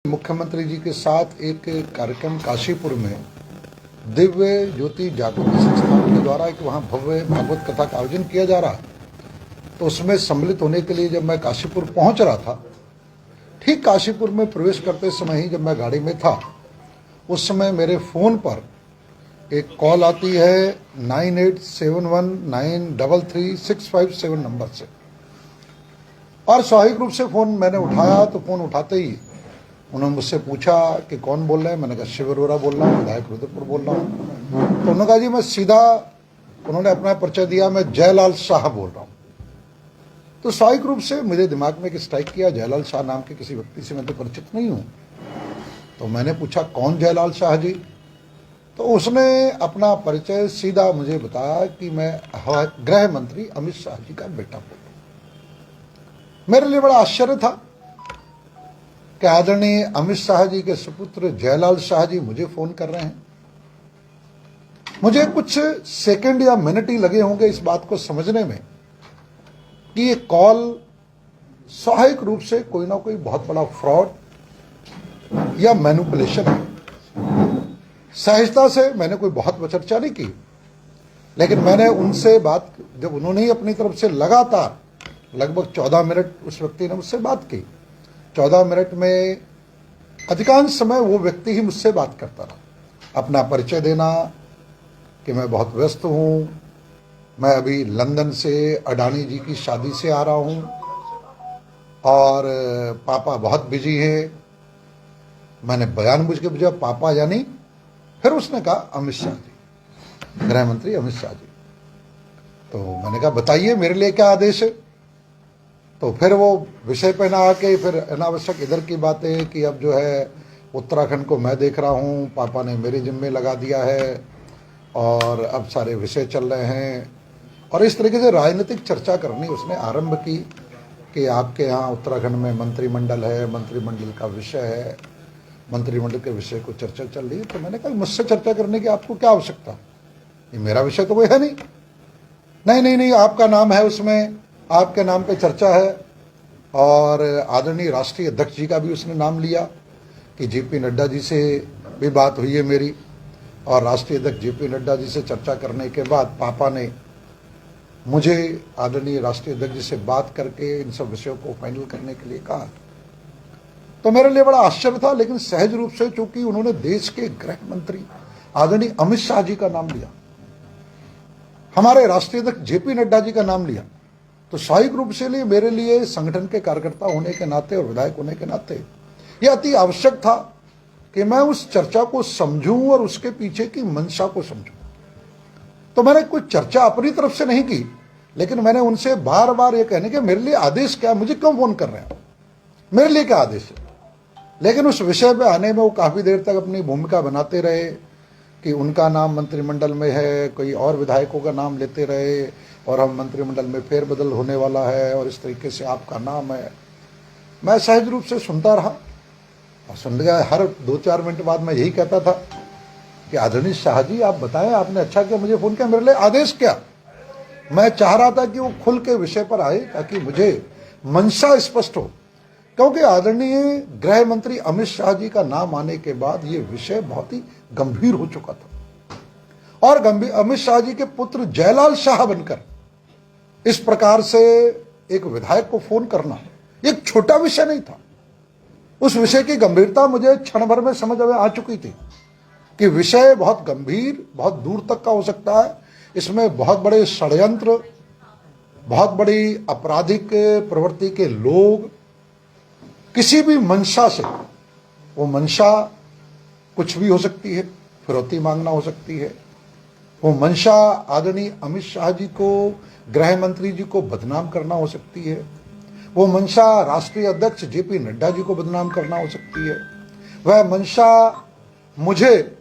मुख्यमंत्री जी के साथ एक कार्यक्रम काशीपुर में दिव्य ज्योति जागृति संस्थान के द्वारा एक वहाँ भव्य भागवत कथा का आयोजन किया जा रहा, तो उसमें सम्मिलित होने के लिए जब मैं काशीपुर पहुंच रहा था, ठीक काशीपुर में प्रवेश करते समय ही जब मैं गाड़ी में था, उस समय मेरे फ़ोन पर एक कॉल आती है 9871933657 नंबर से, और स्वाभाविक रूप से फ़ोन मैंने उठाया। तो फ़ोन उठाते ही उन्होंने मुझसे पूछा कि कौन बोल रहे हैं। मैंने कहा शिव अरोड़ा बोल रहा हूँ, विधायक रुद्रपुर बोल रहा हूँ। तो उन्होंने कहा जी मैं सीधा, उन्होंने अपना परिचय दिया, मैं जयलाल शाह बोल रहा हूँ। तो स्वाभाविक रूप से मुझे दिमाग में एक स्ट्राइक किया, जयलाल शाह नाम के किसी व्यक्ति से मैं तो परिचित नहीं हूँ। तो मैंने पूछा कौन जयलाल शाह जी? तो उसने अपना परिचय सीधा मुझे बताया कि मैं गृह मंत्री अमित शाह जी का बेटा बोल रहा हूँ। मेरे लिए बड़ा आश्चर्य था कि आदरणीय अमित शाह जी के सुपुत्र जयलाल शाह जी मुझे फोन कर रहे हैं। मुझे कुछ सेकंड या मिनट ही लगे होंगे इस बात को समझने में कि ये कॉल स्वाभाविक रूप से कोई ना कोई बहुत बड़ा फ्रॉड या मैनिपुलेशन है। सहजता से मैंने कोई बहुत चर्चा नहीं की, लेकिन मैंने उनसे बात, जब उन्होंने ही अपनी तरफ से लगातार लगभग 14 मिनट उस व्यक्ति ने मुझसे बात की। 14 मिनट में अधिकांश समय वो व्यक्ति ही मुझसे बात करता रहा, अपना परिचय देना कि मैं बहुत व्यस्त हूँ, मैं अभी लंदन से अडानी जी की शादी से आ रहा हूँ और पापा बहुत बिजी है। मैंने बयान बुझ के पूछा पापा यानी? फिर उसने कहा अमित शाह जी, गृह मंत्री अमित शाह जी। तो मैंने कहा बताइए मेरे लिए क्या आदेश है? तो फिर वो विषय पे ना आके फिर अनावश्यक इधर की बातें कि अब जो है उत्तराखंड को मैं देख रहा हूँ, पापा ने मेरे जिम्मे लगा दिया है और अब सारे विषय चल रहे हैं, और इस तरीके से राजनीतिक चर्चा करनी उसने आरंभ की कि आपके यहाँ उत्तराखंड में मंत्रिमंडल है, मंत्रिमंडल का विषय है, मंत्रिमंडल के विषय को चर्चा चल रही है। तो मैंने कहा मुझसे चर्चा करने की आपको क्या आवश्यकता, ये मेरा विषय तो कोई है नहीं। नहीं, आपका नाम है उसमें, आपके नाम पे चर्चा है, और आदरणीय राष्ट्रीय अध्यक्ष जी का भी उसने नाम लिया कि जेपी नड्डा जी से भी बात हुई है मेरी, और राष्ट्रीय अध्यक्ष जेपी नड्डा जी से चर्चा करने के बाद पापा ने मुझे आदरणीय राष्ट्रीय अध्यक्ष जी से बात करके इन सब विषयों को फाइनल करने के लिए कहा। तो मेरे लिए बड़ा आश्चर्य था, लेकिन सहज रूप से चूंकि उन्होंने देश के गृह मंत्री आदरणीय अमित शाह जी का नाम लिया, हमारे राष्ट्रीय अध्यक्ष जेपी नड्डा जी का नाम लिया, तो स्वाभाविक रूप से मेरे लिए संगठन के कार्यकर्ता होने के नाते और विधायक होने के नाते यह अति आवश्यक था कि मैं उस चर्चा को समझूं और उसके पीछे की मंशा को समझूं। तो मैंने कोई चर्चा अपनी तरफ से नहीं की, लेकिन मैंने उनसे बार बार ये कहने के मेरे लिए आदेश क्या, मुझे क्यों फोन कर रहे हैं, मेरे लिए क्या आदेश है। लेकिन उस विषय पे आने में वो काफी देर तक अपनी भूमिका बनाते रहे कि उनका नाम मंत्रिमंडल में है, कोई और विधायकों का नाम लेते रहे, और हम मंत्रिमंडल में फेरबदल होने वाला है और इस तरीके से आपका नाम है। मैं सहज रूप से सुनता रहा, और सुन गया। हर 2-4 मिनट बाद मैं यही कहता था कि आदरणीय शाह जी आप बताएं, आपने अच्छा किया मुझे फोन किया, मेरे लिए आदेश क्या। मैं चाह रहा था कि वो खुल के विषय पर आए ताकि मुझे मंशा स्पष्ट हो, क्योंकि आदरणीय गृह मंत्री अमित शाह जी का नाम आने के बाद ये विषय बहुत ही गंभीर हो चुका था, और अमित शाह जी के पुत्र जयलाल शाह बनकर इस प्रकार से एक विधायक को फोन करना एक छोटा विषय नहीं था। उस विषय की गंभीरता मुझे क्षण भर में समझ में आ चुकी थी कि विषय बहुत गंभीर, बहुत दूर तक का हो सकता है। इसमें बहुत बड़े षड्यंत्र, बहुत बड़ी आपराधिक प्रवृत्ति के लोग किसी भी मंशा से, वो मंशा कुछ भी हो सकती है, फिरौती मांगना हो सकती है, वो मंशा आदरणीय अमित शाह जी को, गृह मंत्री जी को बदनाम करना हो सकती है, वो मंशा राष्ट्रीय अध्यक्ष जेपी नड्डा जी को बदनाम करना हो सकती है, वह मंशा मुझे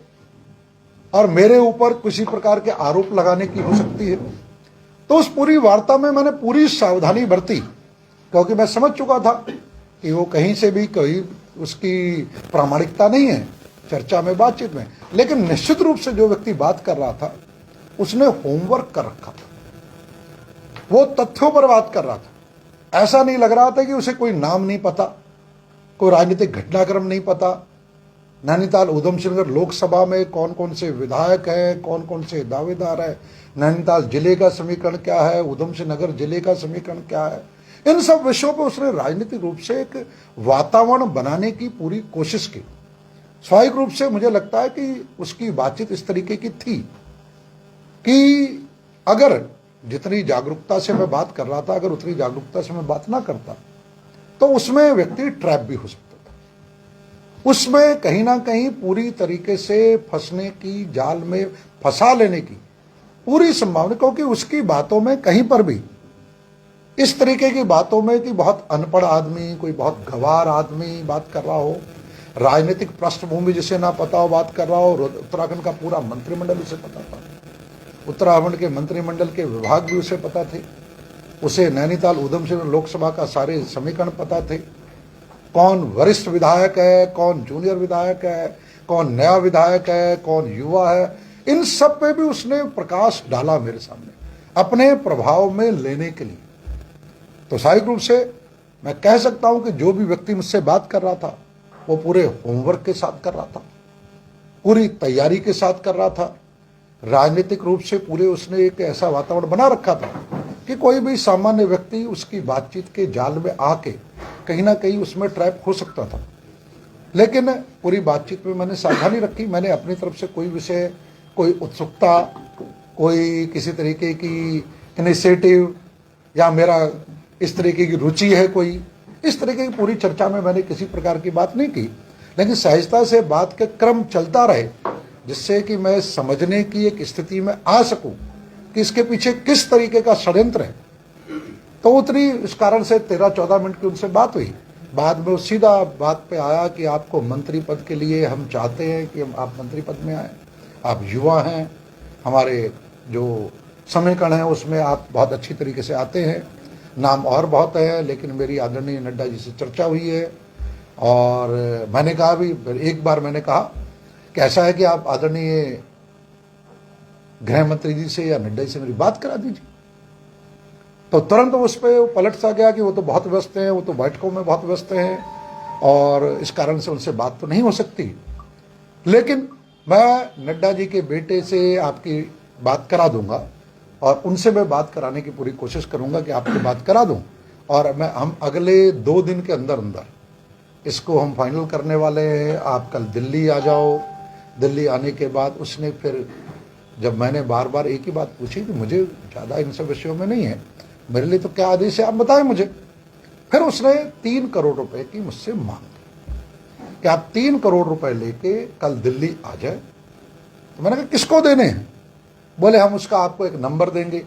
और मेरे ऊपर किसी प्रकार के आरोप लगाने की हो सकती है। तो उस पूरी वार्ता में मैंने पूरी सावधानी बरती, क्योंकि मैं समझ चुका था कि वो कहीं से भी कोई उसकी प्रामाणिकता नहीं है चर्चा में, बातचीत में। लेकिन निश्चित रूप से जो व्यक्ति बात कर रहा था उसने होमवर्क कर रखा था, वो तथ्यों पर बात कर रहा था। ऐसा नहीं लग रहा था कि उसे कोई नाम नहीं पता, कोई राजनीतिक घटनाक्रम नहीं पता, नैनीताल उधम सिंह नगर लोकसभा में कौन कौन से विधायक हैं, कौन कौन से दावेदार हैं, नैनीताल जिले का समीकरण क्या है, उधम सिंह नगर जिले का समीकरण क्या है, इन सब विषयों पर उसने राजनीतिक रूप से एक वातावरण बनाने की पूरी कोशिश की। स्वाभाविक रूप से मुझे लगता है कि उसकी बातचीत इस तरीके की थी कि अगर जितनी जागरूकता से मैं बात कर रहा था, अगर उतनी जागरूकता से मैं बात ना करता तो उसमें व्यक्ति ट्रैप भी हो सकता था, उसमें कहीं ना कहीं पूरी तरीके से फंसने की, जाल में फंसा लेने की पूरी संभावना, क्योंकि उसकी बातों में कहीं पर भी इस तरीके की बातों में कि बहुत अनपढ़ आदमी, कोई बहुत गंवार आदमी बात कर रहा हो, राजनीतिक पृष्ठभूमि जिसे ना पता हो बात कर रहा हो। उत्तराखंड का पूरा मंत्रिमंडल उसे पता था, उत्तराखंड के मंत्रिमंडल के विभाग भी उसे पता थे, उसे नैनीताल उधम सिंह लोकसभा का सारे समीकरण पता थे, कौन वरिष्ठ विधायक है, कौन जूनियर विधायक है, कौन नया विधायक है, कौन युवा है, इन सब पे भी उसने प्रकाश डाला मेरे सामने अपने प्रभाव में लेने के लिए। तो स्वाभाविक रूप से मैं कह सकता हूं कि जो भी व्यक्ति मुझसे बात कर रहा था वो पूरे होमवर्क के साथ कर रहा था, पूरी तैयारी के साथ कर रहा था, राजनीतिक रूप से पूरे उसने एक ऐसा वातावरण बना रखा था कि कोई भी सामान्य व्यक्ति उसकी बातचीत के जाल में आके कहीं ना कहीं उसमें ट्रैप हो सकता था। लेकिन पूरी बातचीत में मैंने सावधानी रखी, मैंने अपनी तरफ से कोई विषय, कोई उत्सुकता, कोई किसी तरीके की इनिशिएटिव या मेरा इस तरीके की रुचि है कोई, इस तरीके की पूरी चर्चा में मैंने किसी प्रकार की बात नहीं की, लेकिन सहजता से बात का क्रम चलता रहे जिससे कि मैं समझने की एक स्थिति में आ सकूं कि इसके पीछे किस तरीके का षड्यंत्र है। तो उतनी इस कारण से 13-14 मिनट की उनसे बात हुई। बाद में वो सीधा बात पे आया कि आपको मंत्री पद के लिए हम चाहते हैं कि आप मंत्री पद में आए, आप युवा हैं, हमारे जो समीकरण है उसमें आप बहुत अच्छी तरीके से आते हैं, नाम और बहुत है, लेकिन मेरी आदरणीय नड्डा जी से चर्चा हुई है और मैंने कहा भी, एक बार मैंने कहा कि ऐसा है कि आप आदरणीय गृह मंत्री जी से या नड्डा जी से मेरी बात करा दीजिए। तो तुरंत उस पर पलट सा गया कि वो तो बहुत व्यस्त हैं, वो तो बैठकों में बहुत व्यस्त हैं और इस कारण से उनसे बात तो नहीं हो सकती। लेकिन मैं नड्डा जी के बेटे से आपकी बात करा दूंगा और उनसे मैं बात कराने की पूरी कोशिश करूंगा कि आपकी बात करा दूं और हम अगले 2 दिन के अंदर अंदर इसको हम फाइनल करने वाले हैं। आप कल दिल्ली आ जाओ, दिल्ली आने के बाद उसने फिर, जब मैंने बार बार एक ही बात पूछी कि मुझे ज़्यादा इन सब विषयों में नहीं है, मेरे लिए तो क्या आदेश है आप बताएं मुझे, फिर उसने 3 करोड़ रुपए की मुझसे मांग की कि आप 3 करोड़ रुपए लेके कल दिल्ली आ जाए। तो मैंने कहा किसको देने हैं? बोले हम उसका आपको एक नंबर देंगे,